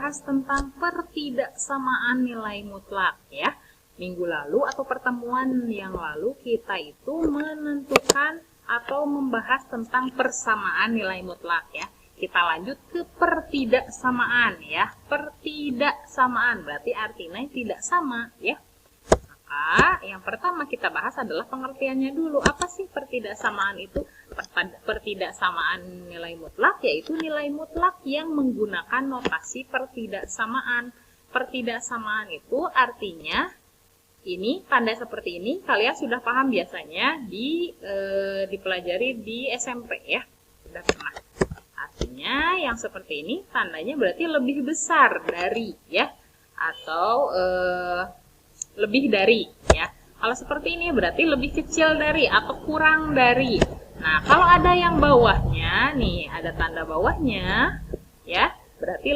membahas tentang pertidaksamaan nilai mutlak ya. Minggu lalu atau pertemuan yang lalu kita itu menentukan atau membahas tentang persamaan nilai mutlak ya. Kita lanjut ke pertidaksamaan ya. Pertidaksamaan berarti artinya tidak sama ya. Maka yang pertama kita bahas adalah pengertiannya dulu. Apa sih pertidaksamaan itu? Pertidaksamaan nilai mutlak yaitu nilai mutlak yang menggunakan notasi pertidaksamaan. Pertidaksamaan itu artinya ini tanda seperti ini kalian sudah paham biasanya dipelajari di SMP ya. Sudah pernah. Artinya yang seperti ini tandanya berarti lebih besar dari ya atau lebih dari ya. Kalau seperti ini berarti lebih kecil dari atau kurang dari. Nah, kalau ada yang bawahnya nih, ada tanda bawahnya ya, berarti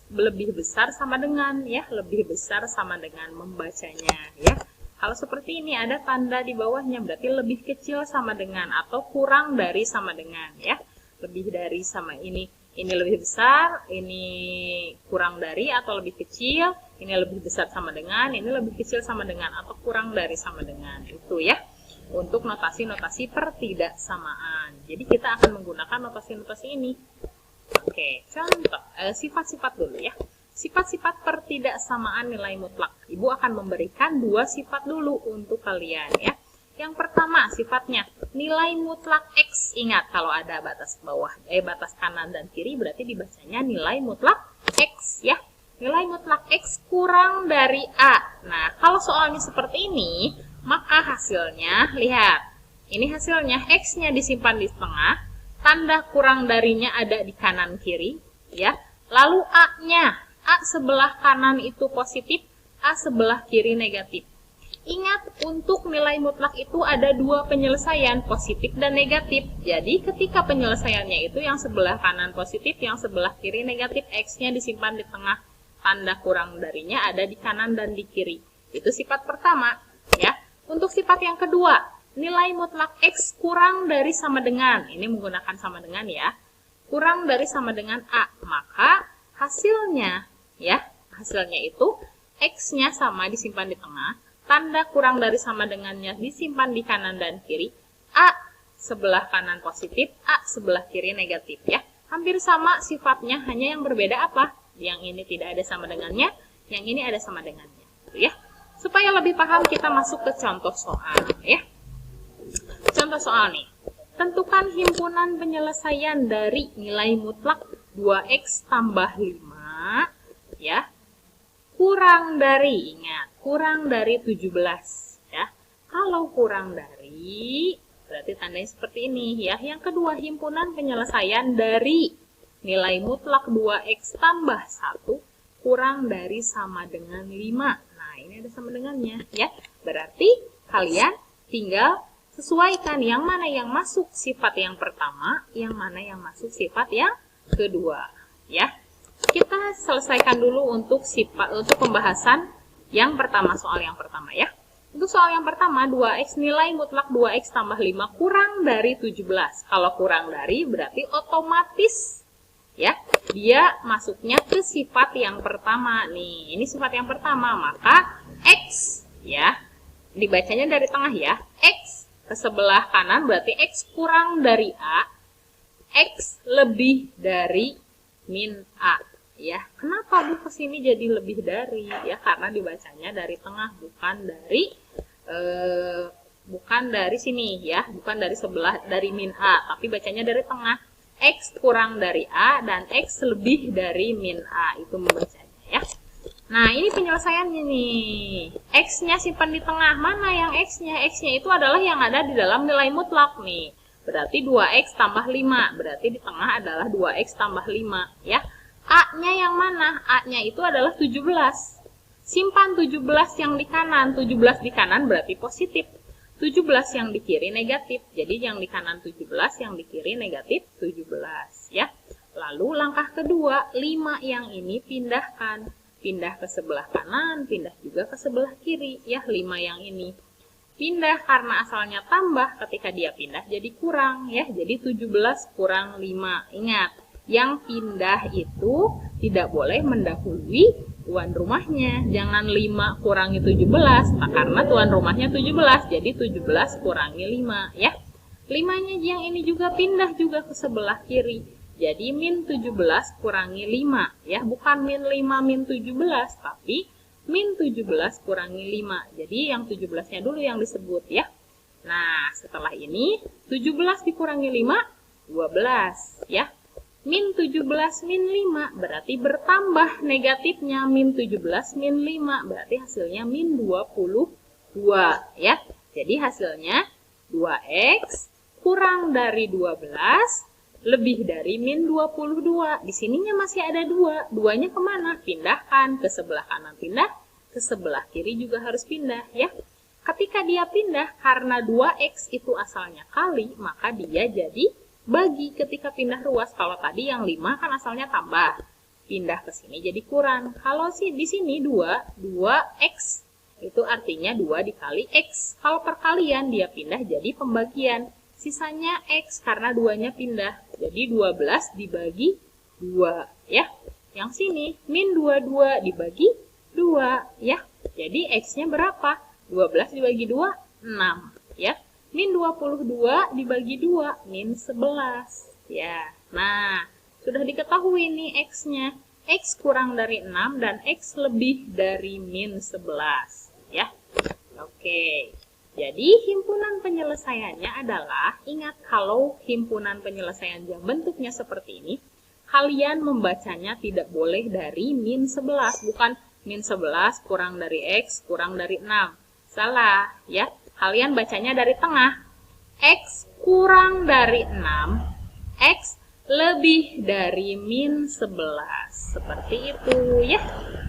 lebih besar sama dengan ya, lebih besar sama dengan membacanya ya. Kalau seperti ini ada tanda di bawahnya berarti lebih kecil sama dengan atau kurang dari sama dengan ya. Lebih dari sama ini lebih besar, ini kurang dari atau lebih kecil, ini lebih besar sama dengan, ini lebih kecil sama dengan atau kurang dari sama dengan. Itu ya. Untuk notasi-notasi pertidaksamaan. Jadi kita akan menggunakan notasi-notasi ini. Oke, contoh sifat-sifat dulu ya. Sifat-sifat pertidaksamaan nilai mutlak. Ibu akan memberikan 2 sifat dulu untuk kalian ya. Yang pertama sifatnya nilai mutlak X. Ingat kalau ada batas bawah, batas kanan dan kiri berarti dibacanya nilai mutlak X ya. Nilai mutlak X kurang dari A. Nah, kalau soalnya seperti ini, maka hasilnya lihat. Ini hasilnya X-nya disimpan di tengah, tanda kurang darinya ada di kanan kiri ya. Lalu A-nya, A sebelah kanan itu positif, A sebelah kiri negatif. Ingat, untuk nilai mutlak itu ada 2 penyelesaian, positif dan negatif. Jadi, ketika penyelesaiannya itu yang sebelah kanan positif, yang sebelah kiri negatif, X-nya disimpan di tengah, tanda kurang darinya ada di kanan dan di kiri. Itu sifat pertama, ya. Untuk sifat yang kedua, nilai mutlak X kurang dari sama dengan. Ini menggunakan sama dengan ya. Kurang dari sama dengan A. Maka, hasilnya, ya, hasilnya itu X-nya sama disimpan di tengah, tanda kurang dari sama dengannya disimpan di kanan dan kiri. A sebelah kanan positif, A sebelah kiri negatif ya. Hampir sama sifatnya, hanya yang berbeda apa? Yang ini tidak ada sama dengannya, yang ini ada sama dengannya. Ya. Supaya lebih paham kita masuk ke contoh soal ya. Contoh soal nih. Tentukan himpunan penyelesaian dari nilai mutlak 2x tambah 5 ya. Kurang dari, ingat, kurang dari 17 ya. Kalau kurang dari berarti tandanya seperti ini ya. Yang kedua, himpunan penyelesaian dari nilai mutlak 2x tambah 1 kurang dari sama dengan 5. Nah, ini ada sama dengannya ya. Berarti kalian tinggal sesuaikan yang mana yang masuk sifat yang pertama, yang mana yang masuk sifat yang kedua ya. Kita selesaikan dulu untuk pembahasan yang pertama, soal yang pertama ya. Untuk soal yang pertama, 2x nilai mutlak 2x tambah 5 kurang dari 17. Kalau kurang dari berarti otomatis ya, dia masuknya ke sifat yang pertama nih. Ini sifat yang pertama, maka x ya, dibacanya dari tengah ya. X ke sebelah kanan berarti x kurang dari A, x lebih dari min A ya. Kenapa Bu kesini jadi lebih dari ya? Karena dibacanya dari tengah, bukan dari sini ya, bukan dari sebelah dari min A, tapi bacanya dari tengah. X kurang dari A dan X lebih dari min A, itu membacanya ya. Nah, ini penyelesaiannya nih. X-nya simpan di tengah. Mana yang X-nya? X-nya itu adalah yang ada di dalam nilai mutlak nih. Berarti 2x tambah 5. Berarti di tengah adalah 2x tambah 5. Ya. A-nya yang mana? A-nya itu adalah 17. Simpan 17 yang di kanan. 17 di kanan berarti positif. 17 yang di kiri negatif. Jadi yang di kanan 17, yang di kiri negatif 17. Ya. Lalu langkah kedua, 5 yang ini pindahkan. Pindah ke sebelah kanan, pindah juga ke sebelah kiri. Ya, 5 yang ini. Pindah karena asalnya tambah, ketika dia pindah jadi kurang ya. Jadi 17 kurang 5. Ingat, Yang pindah itu tidak boleh mendahului tuan rumahnya. Jangan 5 kurangi 17, karena tuan rumahnya 17, jadi 17 kurangi 5 ya. 5-nya yang ini juga pindah juga ke sebelah kiri. Jadi min 17 kurangi 5 ya, bukan min 5 min 17, tapi min 17 kurangi 5. Jadi yang 17-nya dulu yang disebut ya. Nah, setelah ini 17 dikurangi 5, 12 ya. Min 17 min 5 berarti bertambah negatifnya, min 17 min 5 berarti hasilnya min 22 ya. Jadi hasilnya 2x kurang dari 12 lebih dari min 22. Di sininya masih ada 2. 2-nya kemana? Pindahkan ke sebelah kanan, pindah ke sebelah kiri juga harus pindah ya. Ketika dia pindah, karena 2x itu asalnya kali, maka dia jadi bagi ketika pindah ruas. Kalau tadi yang 5 kan asalnya tambah. Pindah ke sini jadi kurang. Kalau di sini 2x itu artinya 2 dikali x. Kalau perkalian dia pindah jadi pembagian. Sisanya x karena 2-nya pindah. Jadi 12 dibagi 2 ya. Yang sini min 22 dibagi 2 ya. Jadi x-nya berapa? 12 dibagi 2, 6 ya. Min 22 dibagi 2, min 11 ya. Nah, sudah diketahui nih x-nya. X kurang dari 6 dan x lebih dari min 11 ya. Oke. Jadi himpunan penyelesaiannya adalah, ingat kalau himpunan penyelesaian yang bentuknya seperti ini, kalian membacanya tidak boleh dari min 11, bukan min 11 kurang dari x kurang dari 6. Salah ya. Kalian bacanya dari tengah. X kurang dari 6, X lebih dari min 11. Seperti itu ya.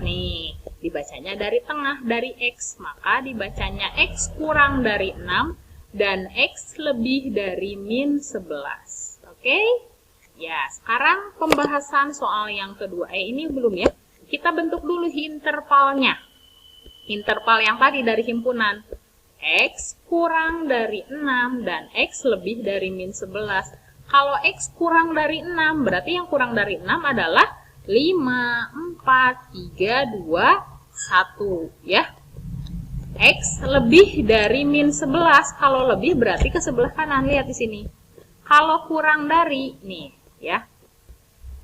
Nih, dibacanya dari tengah, dari X. Maka dibacanya X kurang dari 6 dan X lebih dari min 11. Oke? Ya, sekarang pembahasan soal yang kedua. Ini belum ya. Kita bentuk dulu intervalnya. Interval yang tadi dari himpunan. X kurang dari 6 dan X lebih dari min 11. Kalau X kurang dari 6, berarti yang kurang dari 6 adalah 5, 4, 3, 2, 1. Ya. X lebih dari min 11. Kalau lebih berarti ke sebelah kanan. Lihat di sini. Kalau kurang dari, nih ya.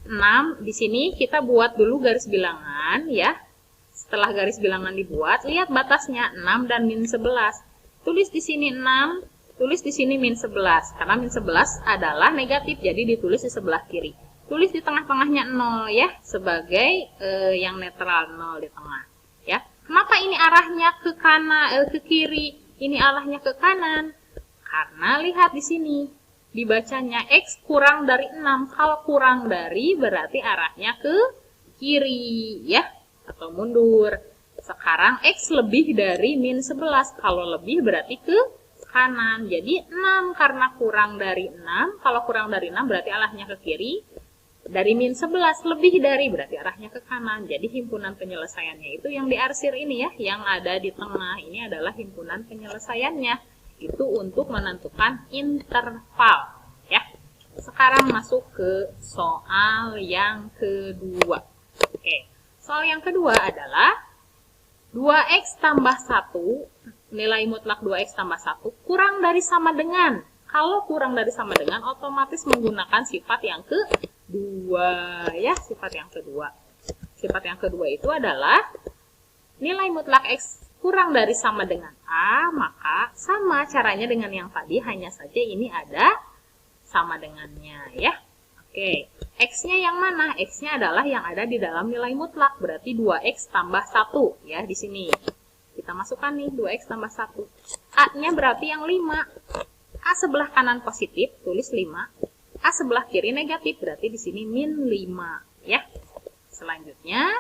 6, di sini kita buat dulu garis bilangan ya. Setelah garis bilangan dibuat, lihat batasnya 6 dan min 11. Tulis di sini 6, tulis di sini min 11. Karena min 11 adalah negatif, jadi ditulis di sebelah kiri. Tulis di tengah-tengahnya 0 ya, sebagai yang netral, 0 di tengah. Ya. Kenapa ini arahnya ke kanan, ke kiri? Ini arahnya ke kanan. Karena lihat di sini, dibacanya X kurang dari 6. Kalau kurang dari berarti arahnya ke kiri ya. Atau mundur. Sekarang X lebih dari min 11. Kalau lebih berarti ke kanan. Jadi 6 karena kurang dari 6. Kalau kurang dari 6 berarti arahnya ke kiri. Dari min 11 lebih dari berarti arahnya ke kanan. Jadi himpunan penyelesaiannya itu yang diarsir ini ya. Yang ada di tengah ini adalah himpunan penyelesaiannya. Itu untuk menentukan interval. Ya. Sekarang masuk ke soal yang kedua. Oke. Soal yang kedua adalah 2x tambah 1, nilai mutlak 2x tambah 1, kurang dari sama dengan. Kalau kurang dari sama dengan, otomatis menggunakan sifat yang kedua. Ya, sifat yang kedua. Sifat yang kedua itu adalah nilai mutlak x kurang dari sama dengan A, maka sama caranya dengan yang tadi, hanya saja ini ada sama dengannya. Ya. Oke, X-nya yang mana? X-nya adalah yang ada di dalam nilai mutlak, berarti 2X tambah 1, ya, di sini. Kita masukkan nih, 2X tambah 1. A-nya berarti yang 5. A sebelah kanan positif, tulis 5. A sebelah kiri negatif, berarti di sini min 5, ya. Selanjutnya,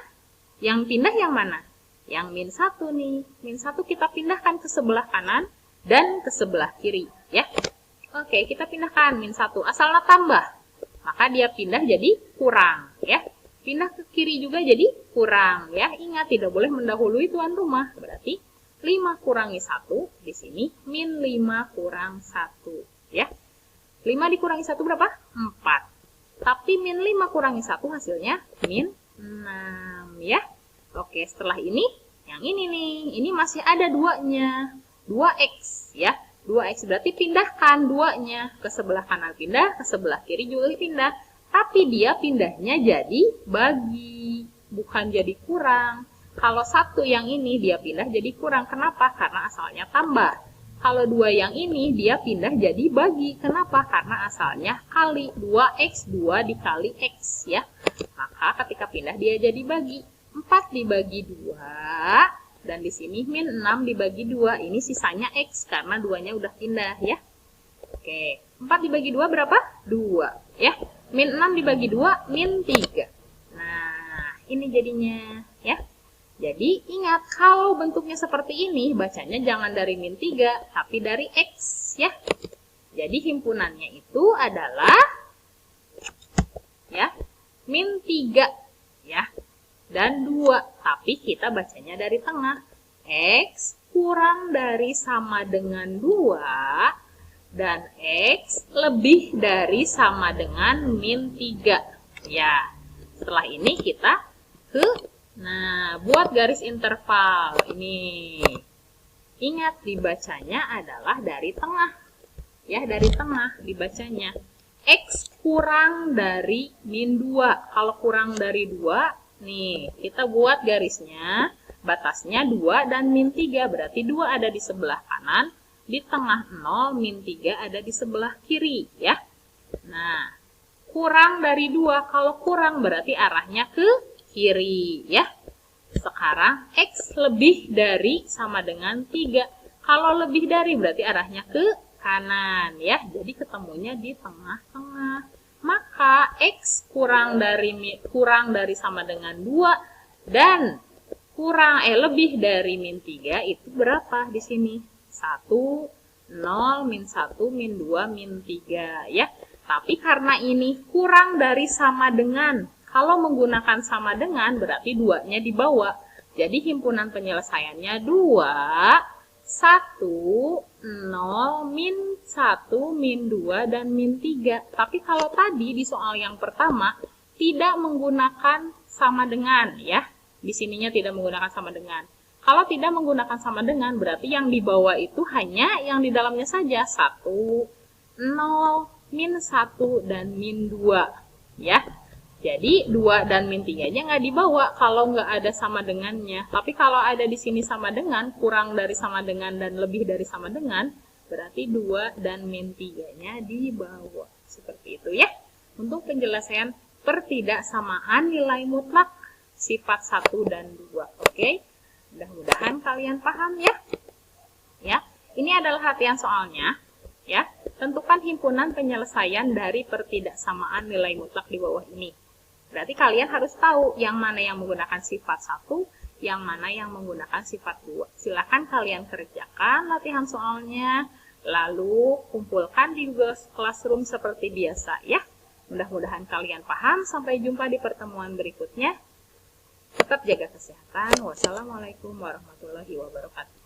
yang pindah yang mana? Yang min 1 nih. Min 1 kita pindahkan ke sebelah kanan dan ke sebelah kiri, ya. Oke, kita pindahkan min 1, asalnya tambah. Maka dia pindah jadi kurang, ya. Pindah ke kiri juga jadi kurang, ya. Ingat, tidak boleh mendahului tuan rumah. Berarti 5 kurangi 1, di sini min 5 kurang 1, ya. 5 dikurangi 1 berapa? 4. Tapi min 5 kurangi 1 hasilnya min 6 ya. Oke, setelah ini, yang ini nih, ini masih ada 2-nya. 2x ya. 2x berarti pindahkan 2-nya. Ke sebelah kanan pindah, ke sebelah kiri juga pindah. Tapi dia pindahnya jadi bagi, bukan jadi kurang. Kalau 1 yang ini dia pindah jadi kurang. Kenapa? Karena asalnya tambah. Kalau 2 yang ini dia pindah jadi bagi. Kenapa? Karena asalnya kali. 2x, 2 dikali x ya. Maka ketika pindah dia jadi bagi. 4 dibagi 2. Dan di sini min 6 dibagi 2. Ini sisanya x karena 2-nya udah pindah ya. Oke. 4 dibagi 2 berapa? 2 ya. Min 6 dibagi 2, min 3. Nah, ini jadinya ya. Jadi, ingat, kalau bentuknya seperti ini, bacanya jangan dari min 3, tapi dari x, ya. Jadi, himpunannya itu adalah, ya, min 3, ya, dan 2. Tapi kita bacanya dari tengah. X kurang dari sama dengan 2, dan x lebih dari sama dengan min 3. Ya, setelah ini kita Nah, buat garis interval ini. Ingat dibacanya adalah dari tengah. Ya, dari tengah dibacanya. X kurang dari min 2. Kalau kurang dari 2, nih, kita buat garisnya, batasnya 2 dan min 3. Berarti 2 ada di sebelah kanan, di tengah 0, min 3 ada di sebelah kiri, ya. Nah, kurang dari 2. Kalau kurang berarti arahnya ke kiri ya. Sekarang x lebih dari sama dengan 3. Kalau lebih dari berarti arahnya ke kanan ya. Jadi ketemunya di tengah-tengah. Maka x kurang dari sama dengan 2 dan lebih dari min 3 itu berapa di sini? 1, 0, min 1, min 2, min 3 ya. Tapi karena ini kurang dari sama dengan, kalau menggunakan sama dengan, berarti 2-nya dibawa. Jadi himpunan penyelesaiannya 2, 1, 0, min 1, min 2, dan min 3. Tapi kalau tadi di soal yang pertama, tidak menggunakan sama dengan, ya. Di sininya tidak menggunakan sama dengan. Kalau tidak menggunakan sama dengan, berarti yang dibawa itu hanya yang di dalamnya saja. 1, 0, min 1, dan min 2, ya. Jadi 2 dan min 3-nya nggak dibawa kalau nggak ada sama dengannya. Tapi kalau ada di sini sama dengan, kurang dari sama dengan, dan lebih dari sama dengan, berarti 2 dan min 3-nya dibawa. Seperti itu ya. Untuk penjelasan pertidaksamaan nilai mutlak sifat 1 dan 2. Oke? Mudah-mudahan kalian paham ya. Ya. Ini adalah latihan soalnya. Ya. Tentukan himpunan penyelesaian dari pertidaksamaan nilai mutlak di bawah ini. Berarti kalian harus tahu yang mana yang menggunakan sifat 1, yang mana yang menggunakan sifat 2. Silakan kalian kerjakan latihan soalnya, lalu kumpulkan di Google Classroom seperti biasa ya. Mudah-mudahan kalian paham. Sampai jumpa di pertemuan berikutnya. Tetap jaga kesehatan. Wassalamualaikum warahmatullahi wabarakatuh.